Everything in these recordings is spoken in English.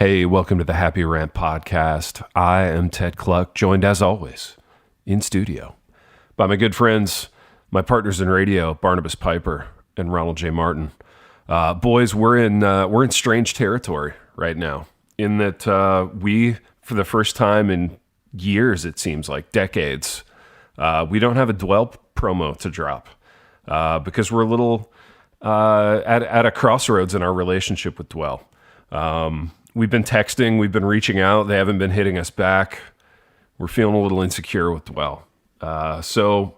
Hey, welcome to the Happy Rant podcast. I am Ted Cluck, joined as always in studio by my good friends, my partners in radio, Barnabas Piper and Ronald J. Martin. Boys, we're in strange territory right now, in that we, for the first time in years, it seems like decades, we don't have a Dwell promo to drop because we're a little at a crossroads in our relationship with Dwell. We've been texting, we've been reaching out. They haven't been hitting us back. We're feeling a little insecure with Dwell. So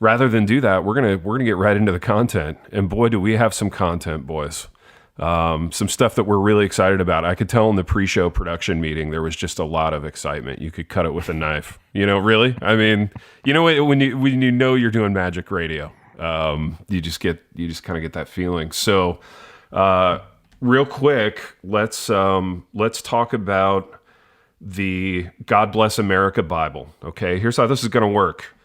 rather than do that, we're gonna get right into the content. And boy, do we have some content, boys. Some stuff that we're really excited about. I could tell in the pre-show production meeting there was just a lot of excitement. You could cut it with a knife. You know, really? I mean, you know when you know you're doing magic radio, you just kind of get that feeling. So. Real quick, let's talk about the God Bless America Bible. Okay, here's how this is going to work.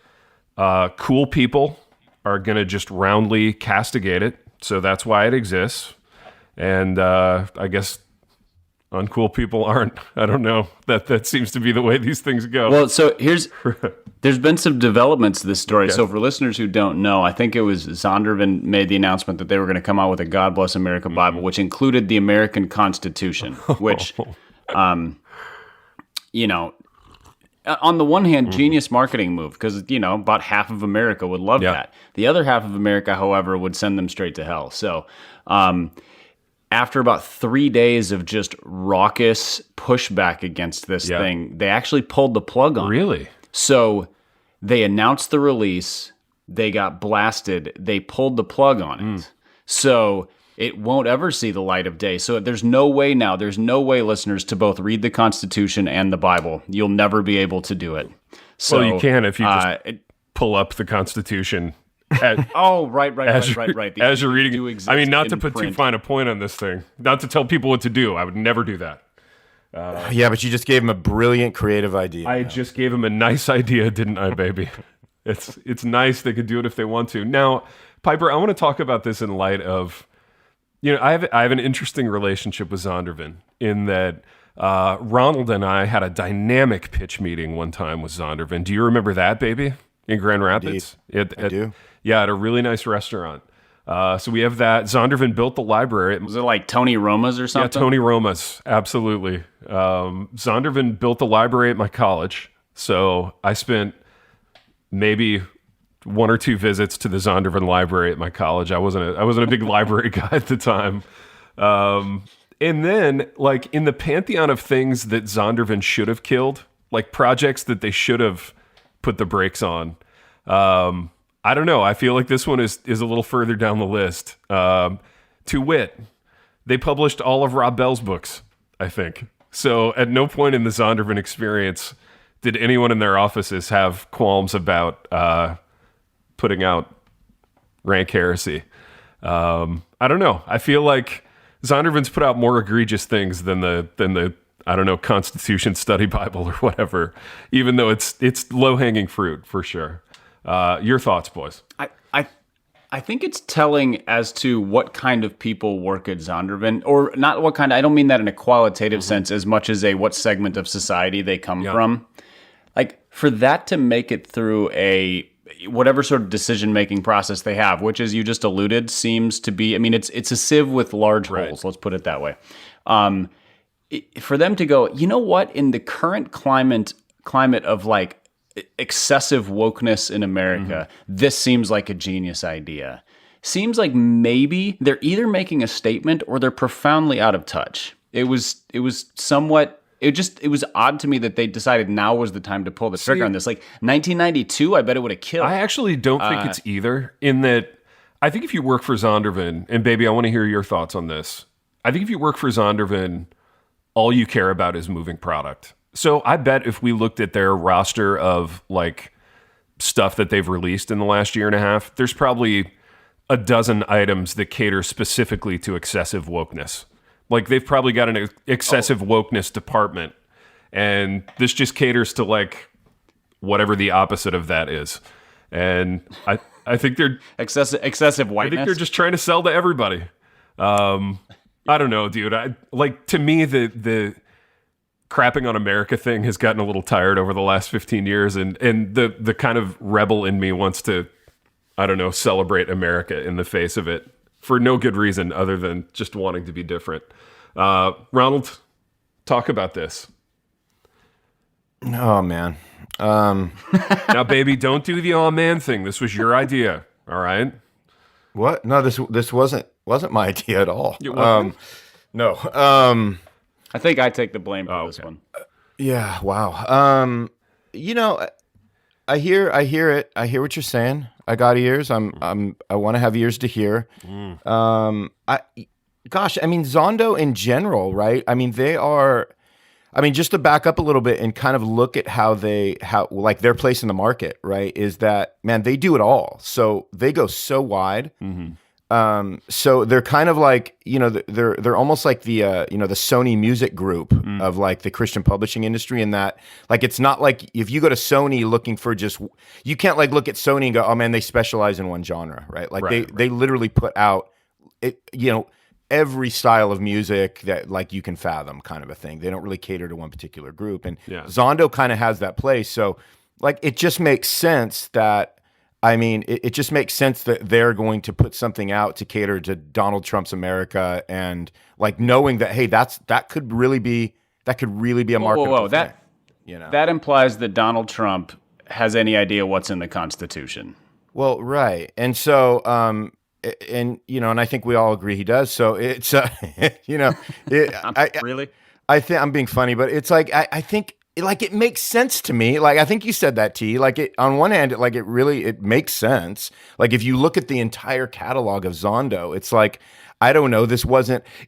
Cool people are going to just roundly castigate it, so that's why it exists. And I guess uncool people aren't. I don't know. That seems to be the way these things go. Well, so there's been some developments to this story. Okay. So for listeners who don't know, I think it was Zondervan made the announcement that they were going to come out with a God Bless America Bible, which included the American Constitution, which, you know, on the one hand, genius marketing move, because, you know, about half of America would love that. The other half of America, however, would send them straight to hell. So, after about 3 days of just raucous pushback against this thing, they actually pulled the plug on it. Really? So they announced the release, they got blasted, they pulled the plug on it. So it won't ever see the light of day. So there's no way, listeners, to both read the Constitution and the Bible. You'll never be able to do it. So, well, you can if you just pull up the Constitution. Right. As you're reading, I mean, not to put too fine a point on this thing, not to tell people what to do. I would never do that. Yeah, but you just gave him a brilliant creative idea. I just gave him a nice idea, didn't I, baby? It's nice. They could do it if they want to. Now, Piper, I want to talk about this in light of, you know, I have an interesting relationship with Zondervan in that Ronald and I had a dynamic pitch meeting one time with Zondervan. Do you remember that, baby? In Grand Rapids? I do. Yeah, at a really nice restaurant. So we have that. Zondervan built the library. Was it like Tony Roma's or something? Yeah, Tony Roma's, absolutely. Zondervan built the library at my college. So I spent maybe one or two visits to the Zondervan library at my college. I wasn't a big library guy at the time. And then, like, in the pantheon of things that Zondervan should have killed, like projects that they should have put the brakes on, I don't know. I feel like this one is a little further down the list. To wit, they published all of Rob Bell's books, I think. So at no point in the Zondervan experience did anyone in their offices have qualms about putting out rank heresy. I don't know. I feel like Zondervan's put out more egregious things than the I don't know, Constitution Study Bible or whatever, even though it's low-hanging fruit for sure. Your thoughts, boys? I think it's telling as to what kind of people work at Zondervan, or not what kind. I don't mean that in a qualitative sense as much as what segment of society they come from. Like, for that to make it through whatever sort of decision-making process they have, which, as you just alluded, seems to be, I mean, it's a sieve with large holes, let's put it that way. For them to go, you know what, in the current climate of, like, excessive wokeness in America, this seems like a genius idea. Seems like maybe they're either making a statement or they're profoundly out of touch. It was odd to me that they decided now was the time to pull the trigger on this. Like 1992, I bet it would have killed. I actually don't think it's either, in that I think if you work for Zondervan, and baby, I want to hear your thoughts on this. I think if you work for Zondervan, all you care about is moving product. So I bet if we looked at their roster of, like, stuff that they've released in the last year and a half, there's probably a dozen items that cater specifically to excessive wokeness. Like, they've probably got an excessive wokeness department, and this just caters to, like, whatever the opposite of that is. And I think they're excessive whiteness. I think they're just trying to sell to everybody. I don't know, dude. To me, the crapping on America thing has gotten a little tired over the last 15 years, and the kind of rebel in me wants to, I don't know, celebrate America in the face of it for no good reason other than just wanting to be different. Ronald, talk about this. Oh man. Now, baby, don't do the "oh man" thing. This was your idea, all right? What? No, this wasn't my idea at all. It wasn't? No. I think I take the blame for this one. Yeah. Wow. I hear it. I hear what you're saying. I got ears. I want to have ears to hear. Zondo in general, right? I mean, just to back up a little bit and kind of look at how their place in the market, right? Is that, man, they do it all. So they go so wide. Mm-hmm. So they're kind of like, they're almost like the Sony Music Group of like the Christian publishing industry, in that, like, it's not like if you go to Sony looking for you can't like look at Sony and go, oh man, they specialize in one genre, right? Like they literally put out every style of music that like you can fathom, kind of a thing. They don't really cater to one particular group. And Zondo kind of has that place. So like, it just makes sense that, it just makes sense that they're going to put something out to cater to Donald Trump's America, and like knowing that, hey, that could really be a marketable thing. That implies that Donald Trump has any idea what's in the Constitution. Well, right, and so and I think we all agree he does. So it's really, I think I'm being funny, but it's like I think. Like, it makes sense to me. Like, I think you said that, T. Like, on one hand, it makes sense. Like, if you look at the entire catalog of Zondo, it's like, I don't know,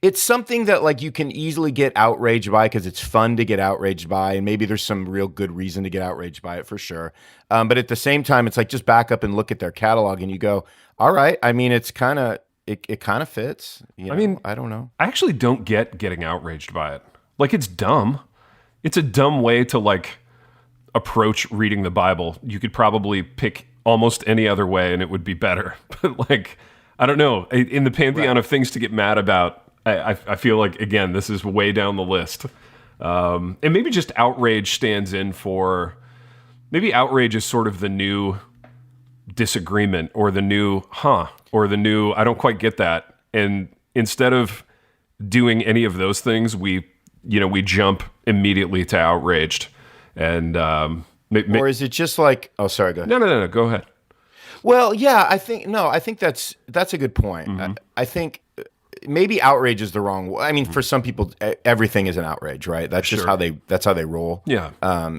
it's something that like you can easily get outraged by because it's fun to get outraged by, and maybe there's some real good reason to get outraged by it for sure. But at the same time, it's like, just back up and look at their catalog and you go, all right, it's kind of, it kind of fits. I don't know. I actually don't get getting outraged by it. Like, it's dumb. It's a dumb way to like approach reading the Bible. You could probably pick almost any other way and it would be better. But like, I don't know. In the pantheon of things to get mad about, I feel like, again, this is way down the list. And maybe just outrage stands in for, maybe outrage is sort of the new disagreement, or the new, or the new, I don't quite get that. And instead of doing any of those things, we jump immediately to outraged. And or is it just like, oh, sorry, go ahead. No, go ahead. Well, yeah, I think that's a good point. Mm-hmm. I think maybe outrage is the wrong word. For some people, everything is an outrage, right? That's just how they roll. Yeah.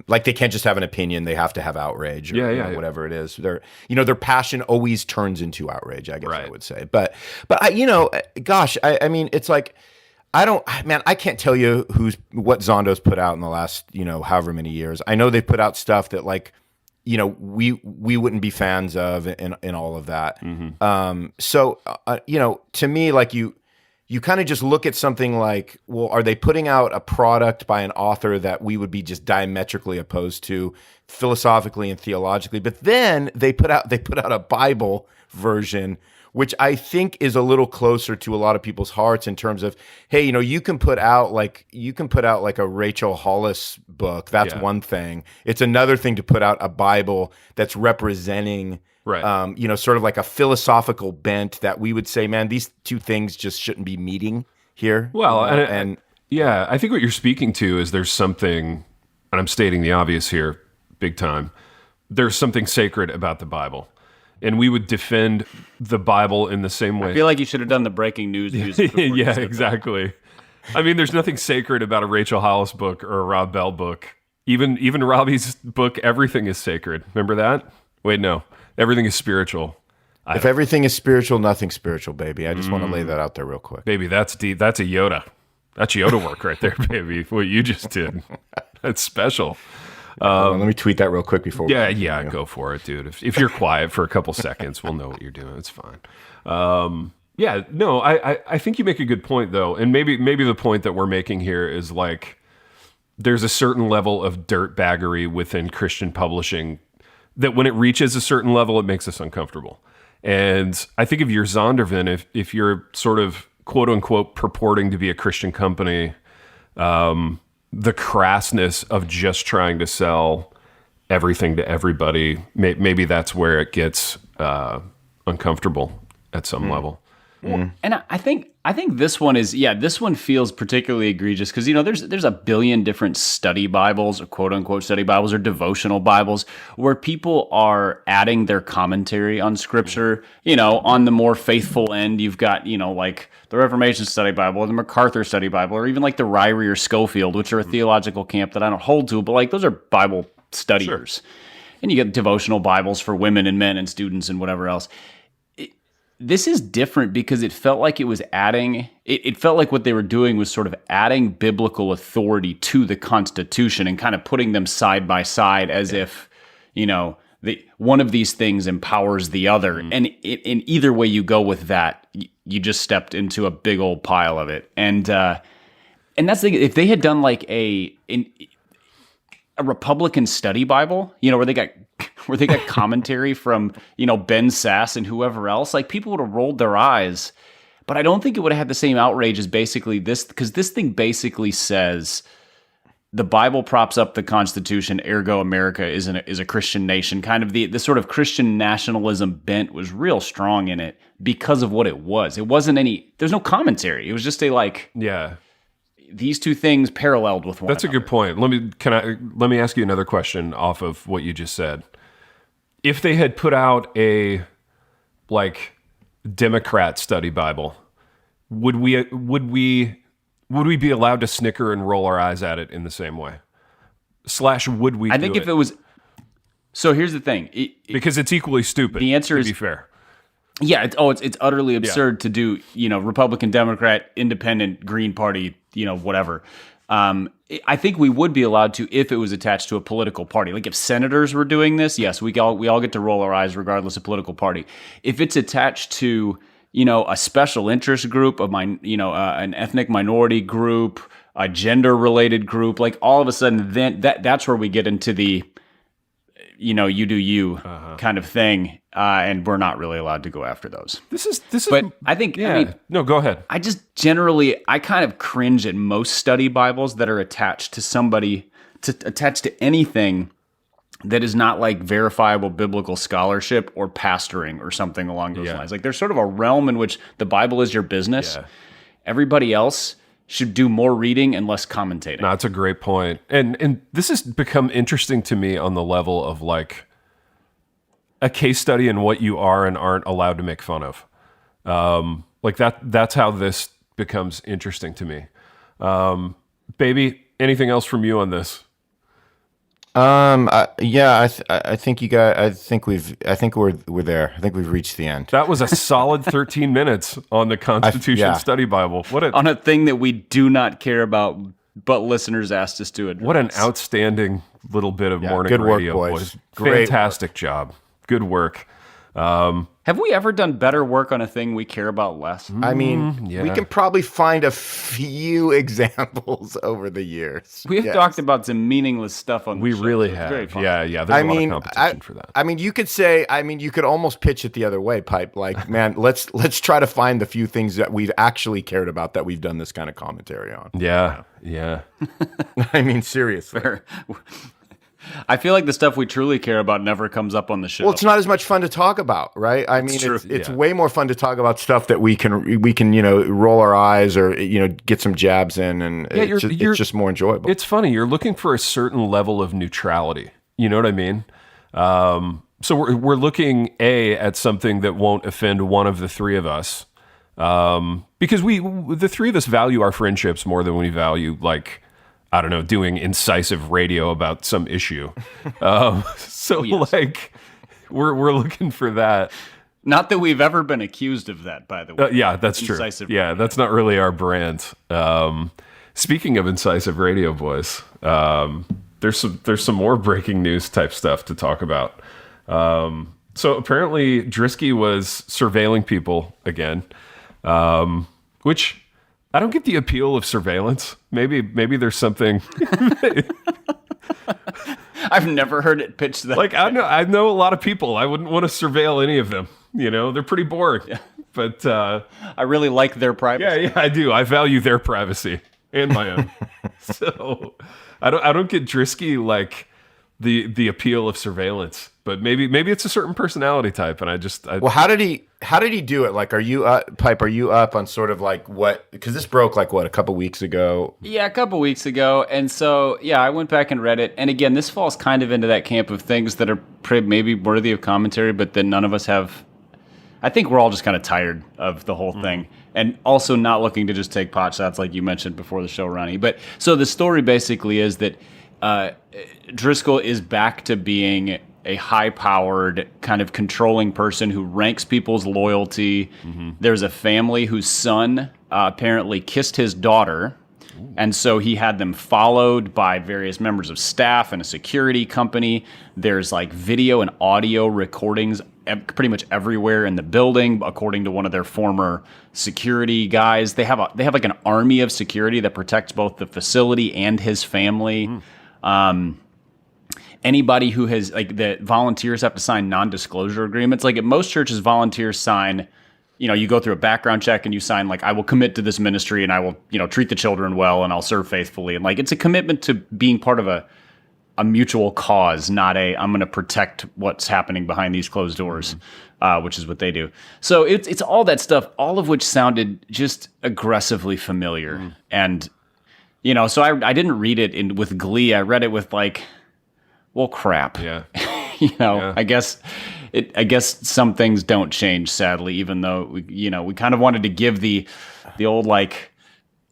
Like, they can't just have an opinion; they have to have outrage, or whatever it is. Their passion always turns into outrage, I guess I would say. But gosh, it's like, I can't tell you what Zondo's put out in the last, however many years. I know they've put out stuff that, like, we wouldn't be fans of, in all of that. Mm-hmm. So to me, like, you kind of just look at something like, well, are they putting out a product by an author that we would be just diametrically opposed to philosophically and theologically? But then they put out a Bible version, which I think is a little closer to a lot of people's hearts in terms of, hey, you can put out like a Rachel Hollis book. That's one thing. It's another thing to put out a Bible that's representing, sort of like a philosophical bent that we would say, man, these two things just shouldn't be meeting here. Well, I think what you're speaking to is there's something, and I'm stating the obvious here, big time. There's something sacred about the Bible. And we would defend the Bible in the same way. I feel like you should have done the breaking news music. Yeah, exactly. There's nothing sacred about a Rachel Hollis book or a Rob Bell book. Even Robbie's book, everything is sacred. Remember that? Wait, no. Everything is spiritual. If everything is spiritual, nothing's spiritual, baby. I just want to lay that out there real quick. Baby, that's deep. That's a Yoda. That's Yoda work right there, baby. What you just did. That's special. Let me tweet that real quick before. Yeah, go for it, dude. If you're quiet for a couple seconds, we'll know what you're doing. It's fine. I think you make a good point, though, and maybe the point that we're making here is like, there's a certain level of dirtbaggery within Christian publishing that when it reaches a certain level, it makes us uncomfortable. And I think if you're Zondervan, if you're sort of quote unquote purporting to be a Christian company, the crassness of just trying to sell everything to everybody. Maybe that's where it gets uncomfortable at some level. Well, and I think this one is, this one feels particularly egregious because, there's a billion different study Bibles or quote unquote study Bibles or devotional Bibles where people are adding their commentary on scripture. On the more faithful end, you've got, like the Reformation Study Bible or the MacArthur Study Bible or even like the Ryrie or Schofield, which are a theological camp that I don't hold to, but like those are Bible studiers. Sure. And you get devotional Bibles for women and men and students and whatever else. This is different because it felt like it was adding, it felt like what they were doing was sort of adding biblical authority to the Constitution and kind of putting them side by side as if, one of these things empowers the other. And in either way you go with that, you just stepped into a big old pile of it. And that's the thing, if they had done like a Republican study Bible, where they got commentary from, Ben Sass and whoever else, like people would have rolled their eyes, but I don't think it would have had the same outrage as basically this, because this thing basically says the Bible props up the Constitution, ergo America is a Christian nation. Kind of the sort of Christian nationalism bent was real strong in it because of what it was. It wasn't there's no commentary. It was just these two things paralleled with one another. That's a good point. Let me ask you another question off of what you just said. If they had put out a Democrat study Bible, would we be allowed to snicker and roll our eyes at it in the same way? / would we? I think if it was. So here's the thing. Because it's equally stupid. The answer is, to be fair. Yeah. It's utterly absurd to do. Republican, Democrat, Independent, Green Party. Whatever. I think we would be allowed to if it was attached to a political party. Like if senators were doing this, yes, we all get to roll our eyes regardless of political party. If it's attached to, a special interest group of an ethnic minority group, a gender-related group, like all of a sudden, then that's where we get into the, you do you kind of thing, and we're not really allowed to go after those. This is. But I think. Yeah. No, go ahead. I just I kind of cringe at most study Bibles that are attached to anything that is not like verifiable biblical scholarship or pastoring or something along those lines. Like there's sort of a realm in which the Bible is your business. Yeah. Everybody else should do more reading and less commentating. No, that's a great point. And this has become interesting to me on the level of like a case study in what you are and aren't allowed to make fun of. That's how this becomes interesting to me. Baby, anything else from you on this? I think you got. I think we're there. I think we've reached the end. That was a solid 13 minutes on the Constitution Study Bible. On a thing that we do not care about, but listeners asked us to address. What an outstanding little bit of morning good radio, work, boys. Fantastic job. Good work. Have we ever done better work on a thing we care about less? I mean, we can probably find a few examples over the years. We have talked about some meaningless stuff on the show. We really have. Very fun. Yeah. There's a lot of competition for that. I mean, you could almost pitch it the other way, Pipe. Like, man, let's try to find the few things that we've actually cared about that we've done this kind of commentary on. Yeah. I mean, seriously. Fair. I feel like the stuff we truly care about never comes up on the show. Well, it's not as much fun to talk about, right? I mean, it's way more fun to talk about stuff that we can roll our eyes or get some jabs in, and it's just more enjoyable. It's funny. You're looking for a certain level of neutrality. You know what I mean? So we're looking at something that won't offend one of the three of us, because the three of us value our friendships more than we value I don't know, doing incisive radio about some issue. We're looking for that. Not that we've ever been accused of that, by the way. Yeah, that's true. Yeah, that's not really our brand. Speaking of incisive radio, boys, there's some more breaking news type stuff to talk about. So apparently Drisky was surveilling people again, which I don't get the appeal of surveillance. Maybe there's something. I've never heard it pitched that. I know a lot of people. I wouldn't want to surveil any of them. They're pretty boring. Yeah. But I really like their privacy. Yeah, I do. I value their privacy and my own. So I don't get Drisky like the appeal of surveillance, but maybe it's a certain personality type, and well, how did he do it? Like, are you up on sort of like what? Because this broke like what, a couple weeks ago? Yeah, a couple weeks ago, and so yeah, I went back and read it, and again, this falls kind of into that camp of things that are maybe worthy of commentary, but that none of us have. I think we're all just kind of tired of the whole thing, and also not looking to just take pot shots like you mentioned before the show, Ronnie. But so the story basically is that Driscoll is back to being a high-powered, kind of controlling person who ranks people's loyalty. Mm-hmm. There's a family whose son apparently kissed his daughter, and so he had them followed by various members of staff and a security company. There's like video and audio recordings pretty much everywhere in the building, according to one of their former security guys. They have like an army of security that protects both the facility and his family. Anybody who has, like, the volunteers have to sign non-disclosure agreements. Like at most churches, volunteers sign, you go through a background check and you sign like, I will commit to this ministry and I will, treat the children well and I'll serve faithfully. And like, it's a commitment to being part of a mutual cause, not I'm going to protect what's happening behind these closed doors, which is what they do. So it's all that stuff, all of which sounded just aggressively familiar. And, so I didn't read it with glee. I read it with like, well, crap. Yeah. Yeah. I guess some things don't change, sadly, even though we kind of wanted to give the old like,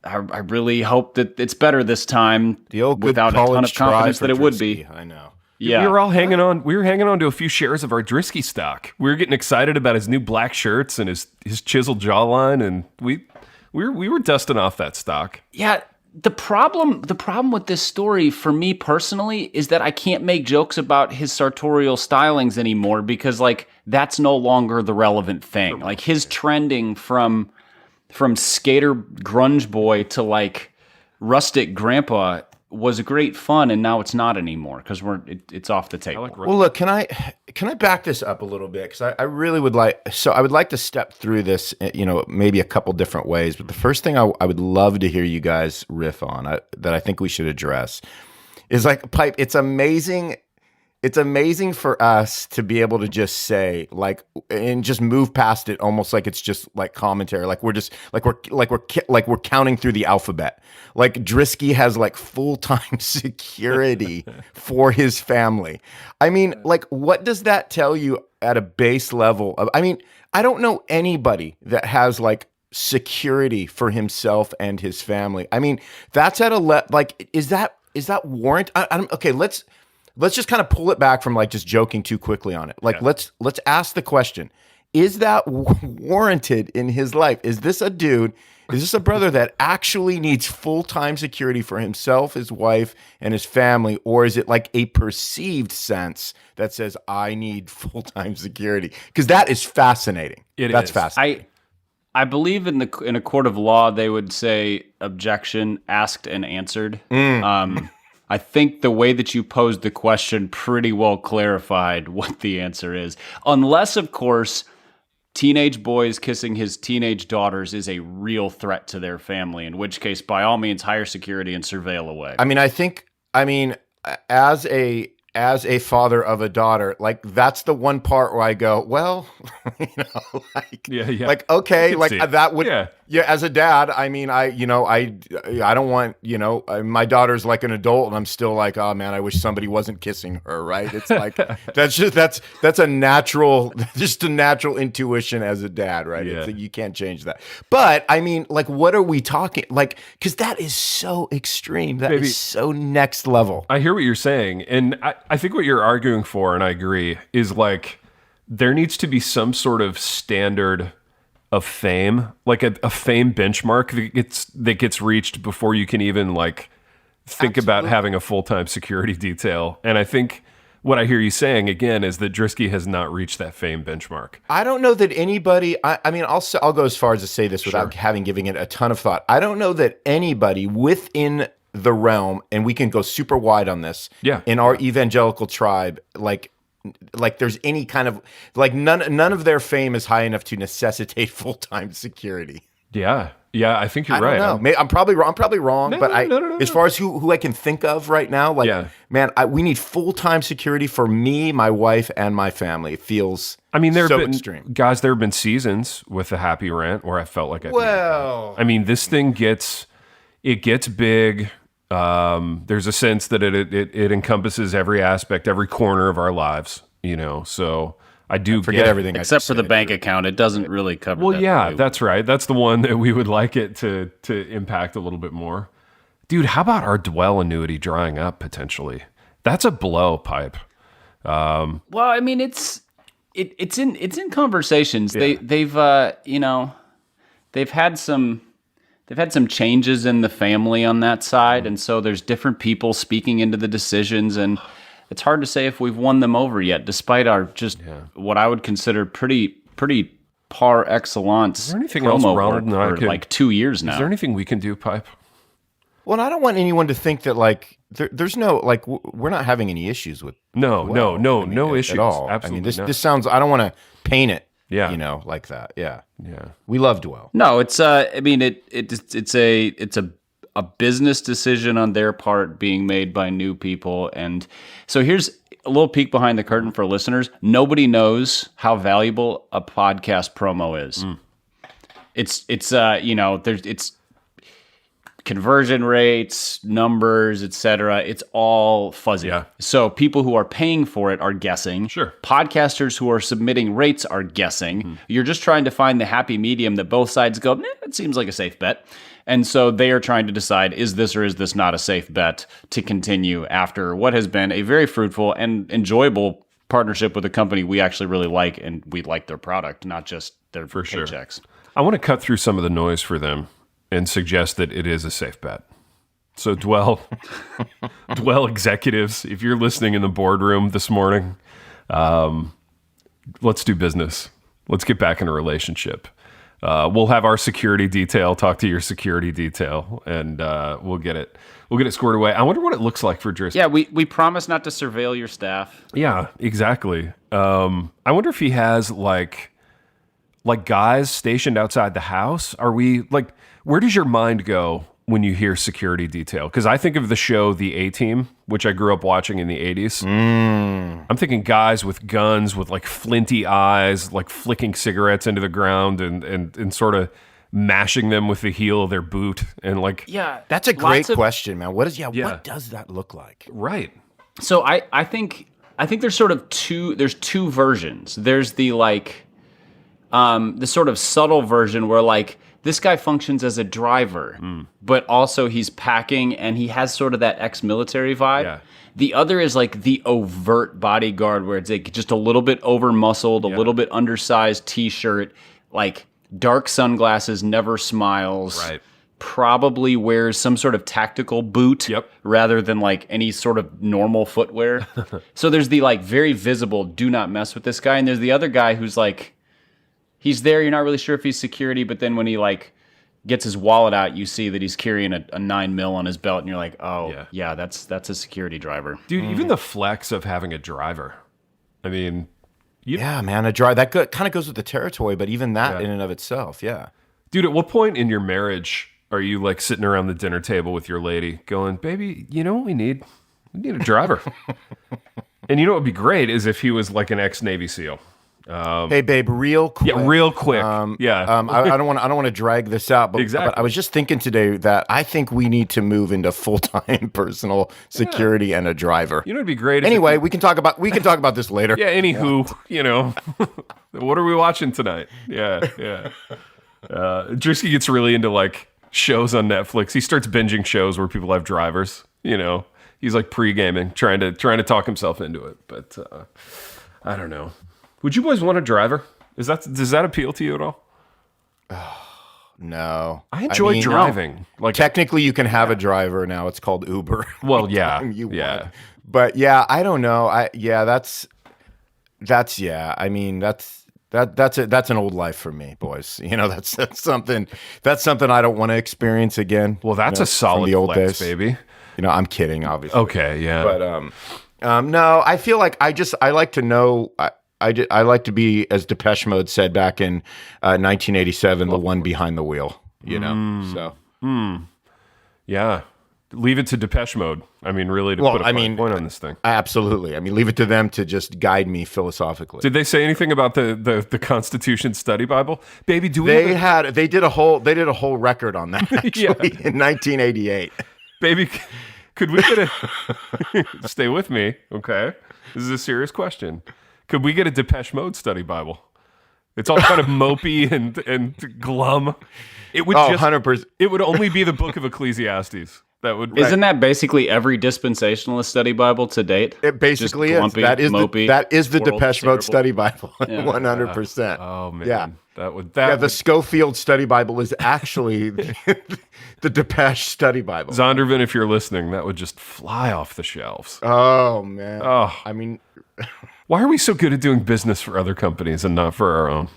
I really hope that it's better this time. The old without a ton of confidence that it would be. I know. Yeah. We were all hanging on. We were hanging on to a few shares of our Drisky stock. We were getting excited about his new black shirts and his chiseled jawline, and we were dusting off that stock. Yeah. The problem with this story for me personally is that I can't make jokes about his sartorial stylings anymore because like that's no longer the relevant thing. Like his trending from skater grunge boy to like rustic grandpa was great fun, and now it's not anymore because it's off the table. Well, look, can I back this up a little bit? Because I really would like. So I would like to step through this, maybe a couple different ways. But the first thing I would love to hear you guys riff on that I think we should address is like, Pipe. It's amazing. It's amazing for us to be able to just say like and just move past it, almost like it's just like commentary, like we're counting through the alphabet. Like Drisky has like full-time security for his family. I mean, like, what does that tell you at a base level? I don't know anybody that has like security for himself and his family. I mean, that's at like, is that warrant? Okay, Let's just kind of pull it back from like just joking too quickly on it. Like, let's ask the question: is that warranted in his life? Is this a dude? Is this a brother that actually needs full-time security for himself, his wife, and his family, or is it like a perceived sense that says I need full-time security? Because that is fascinating. That's fascinating. I believe in a court of law they would say objection, asked and answered. I think the way that you posed the question pretty well clarified what the answer is. Unless, of course, teenage boys kissing his teenage daughters is a real threat to their family, in which case, by all means, hire security and surveil away. As a father of a daughter, like that's the one part where I go, well, like, okay, like that would, as a dad, I mean, I don't want, my daughter's like an adult and I'm still like, oh man, I wish somebody wasn't kissing her. Right. It's like, that's a natural intuition as a dad. Right. Yeah. You can't change that. But I mean, like, what are we talking? Like, cause that is so extreme. That is so next level. I hear what you're saying. And I think what you're arguing for, and I agree, is like there needs to be some sort of standard of fame, like a fame benchmark that gets reached before you can even like think about having a full-time security detail. And I think what I hear you saying again is that Drisky has not reached that fame benchmark. I don't know that anybody. I mean, I'll go as far as to say this without giving it a ton of thought. I don't know that anybody within the realm, and we can go super wide on this, in our evangelical tribe, like there's any kind of, like none of their fame is high enough to necessitate full-time security. Yeah. Yeah, I think you're right. I don't know. I'm probably wrong. No, but no. As far as who I can think of right now, like, man, we need full-time security for me, my wife, and my family. It feels there so have been extreme. Guys, there have been seasons with the Happy Rant where I felt like this thing gets big. There's a sense that it encompasses every aspect, every corner of our lives, so I do forget everything except for the bank account. It doesn't really cover. Well, that's right. That's the one that we would like it to impact a little bit more. Dude, how about our Dwell annuity drying up potentially? That's a blow, Pipe. Well, I mean, it's in conversations. Yeah. They've had some changes in the family on that side, and so there's different people speaking into the decisions, and it's hard to say if we've won them over yet, despite our what I would consider pretty par excellence. Is there anything else Ronald and I for like 2 years now? Is there anything we can do, Pipe? Well, I don't want anyone to think that like there's no like we're not having any issues with no issues at all. Absolutely, this sounds. I don't want to paint it. Yeah, like that. Yeah. We love Dwell. No, it's it's a business decision on their part being made by new people, and so here's a little peek behind the curtain for listeners. Nobody knows how valuable a podcast promo is. It's conversion rates, numbers, etc. It's all fuzzy. Yeah. So people who are paying for it are guessing. Sure. Podcasters who are submitting rates are guessing. You're just trying to find the happy medium that both sides go, it seems like a safe bet. And so they are trying to decide, is this or is this not a safe bet to continue after what has been a very fruitful and enjoyable partnership with a company we actually really like, and we like their product, not just their paychecks. Sure. I want to cut through some of the noise for them and suggest that it is a safe bet. So Dwell executives, if you're listening in the boardroom this morning, let's do business. Let's get back in a relationship. We'll have our security detail talk to your security detail, and we'll get it squared away. I wonder what it looks like for Drisky. Yeah, we promise not to surveil your staff. Yeah, exactly. I wonder if he has like guys stationed outside the house. Are we like? Where does your mind go when you hear security detail? Because I think of the show The A-Team, which I grew up watching in the 80s. I'm thinking guys with guns, with like flinty eyes, like flicking cigarettes into the ground and sort of mashing them with the heel of their boot. And like, yeah, that's a great question, man. What does that look like? Right. So I think there's sort of two versions. There's the like, the sort of subtle version where like, this guy functions as a driver, but also he's packing and he has sort of that ex-military vibe. Yeah. The other is like the overt bodyguard where it's like just a little bit over-muscled, a little bit undersized t-shirt, like dark sunglasses, never smiles. Right. Probably wears some sort of tactical boot rather than like any sort of normal footwear. So there's the like very visible, do not mess with this guy. And there's the other guy who's like, he's there. You're not really sure if he's security, but then when he like gets his wallet out, you see that he's carrying a 9mm on his belt, and you're like, oh, yeah, that's a security driver. Dude, even the flex of having a driver. I mean, man, a driver that kind of goes with the territory, but even that in and of itself, Dude, at what point in your marriage are you like sitting around the dinner table with your lady, going, "Baby, you know what we need? We need a driver." And you know what would be great is if he was like an ex-Navy SEAL. Hey babe, real quick. Yeah, real quick. I don't want to drag this out, but, exactly. But I was just thinking today that I think we need to move into full-time personal security and a driver. You know, it'd be great. Anyway, we can talk about this later. Yeah. Anywho, what are we watching tonight? Yeah. Drisky gets really into like shows on Netflix. He starts binging shows where people have drivers. He's like pre-gaming, trying to talk himself into it. But I don't know. Would you boys want a driver? Does that appeal to you at all? No. I enjoy driving. No. Like technically, you can have a driver now. It's called Uber. Well, yeah, But I don't know. That's I mean, that's an old life for me, boys. That's something I don't want to experience again. Well, that's a solid the old flex, days. baby. I'm kidding, obviously. Okay, yeah. But no, I feel like I like to know. I like to be, as Depeche Mode said back in 1987, the one behind the wheel. you know? So. Yeah. Leave it to Depeche Mode. I mean, really, to put a fine point on this thing. Absolutely. I mean, leave it to them to just guide me philosophically. Did they say anything about the Constitution Study Bible, baby? They did a whole record on that actually in 1988. Baby, could we get a stay with me? Okay, this is a serious question. Could we get a Depeche Mode Study Bible? It's all kind of mopey and glum. It would 100%. It would only be the Book of Ecclesiastes. Isn't that basically every dispensationalist study Bible to date? It basically is. That is the Depeche Mode Study Bible. 100%. Oh man. Yeah. The Schofield Study Bible is actually the Depeche Study Bible. Zondervan, if you're listening, that would just fly off the shelves. Oh man. Oh. I mean, why are we so good at doing business for other companies and not for our own?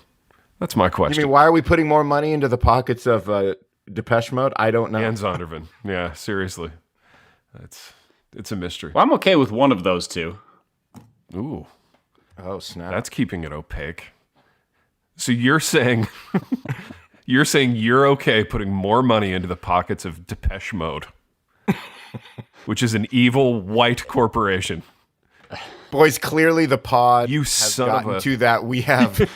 That's my question. You mean, why are we putting more money into the pockets of Depeche Mode? I don't know. And Zondervan. Yeah, seriously. It's a mystery. Well, I'm okay with one of those two. Ooh. Oh, snap. That's keeping it opaque. So you're saying you're okay putting more money into the pockets of Depeche Mode, which is an evil white corporation. Boys, clearly the pod you has son gotten of a... to that. We have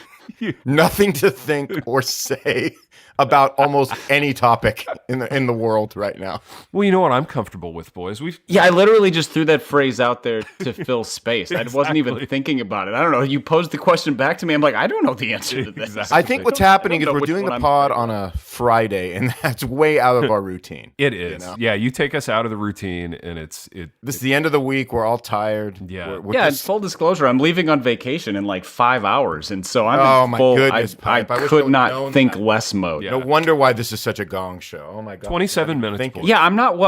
nothing to think or say about almost any topic in the world right now. Well, you know what I'm comfortable with, boys? I literally just threw that phrase out there to fill space. Exactly. I wasn't even thinking about it. I don't know. You posed the question back to me. I'm like, I don't know the answer to this. Exactly. I think what's happening is we're doing the pod on a Friday, and that's way out of our routine. It is. You know? Yeah, you take us out of the routine, and this is the end of the week. We're all tired. Yeah. It's full disclosure. I'm leaving on vacation in like 5 hours, and so I'm my full. Goodness, I could not think less mode. Yeah. No wonder why this is such a gong show. Oh my god. 27 minutes. Yeah, I'm not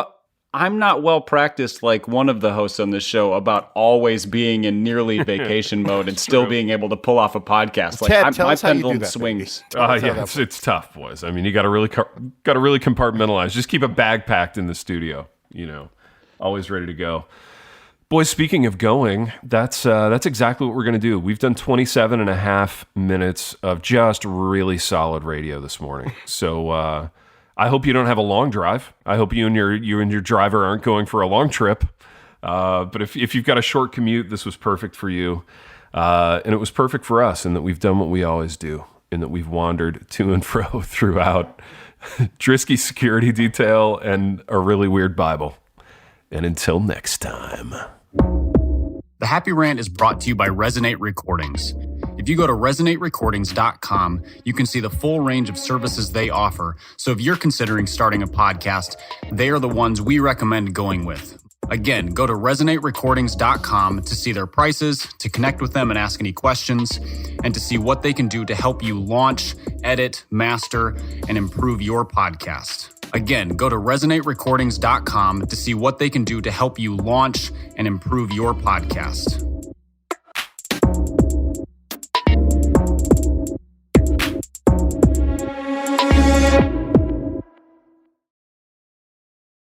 well practiced like one of the hosts on this show about always being in nearly vacation mode and still being able to pull off a podcast. Like Ted, tell my us how you do pendulum that, swings. It's tough, boys. I mean, you got to really compartmentalize. Just keep a bag packed in the studio, always ready to go. Boys, speaking of going, that's exactly what we're going to do. We've done 27 and a half minutes of just really solid radio this morning. So I hope you don't have a long drive. I hope you and your driver aren't going for a long trip. But if you've got a short commute, this was perfect for you. And it was perfect for us in that we've done what we always do, in that we've wandered to and fro throughout Drisky security detail and a really weird Bible. And until next time. The Happy Rant is brought to you by Resonate Recordings. If you go to resonaterecordings.com, you can see the full range of services they offer. So if you're considering starting a podcast, they are the ones we recommend going with. Again, go to resonaterecordings.com to see their prices, to connect with them and ask any questions, and to see what they can do to help you launch, edit, master, and improve your podcast. Again, go to resonaterecordings.com to see what they can do to help you launch and improve your podcast.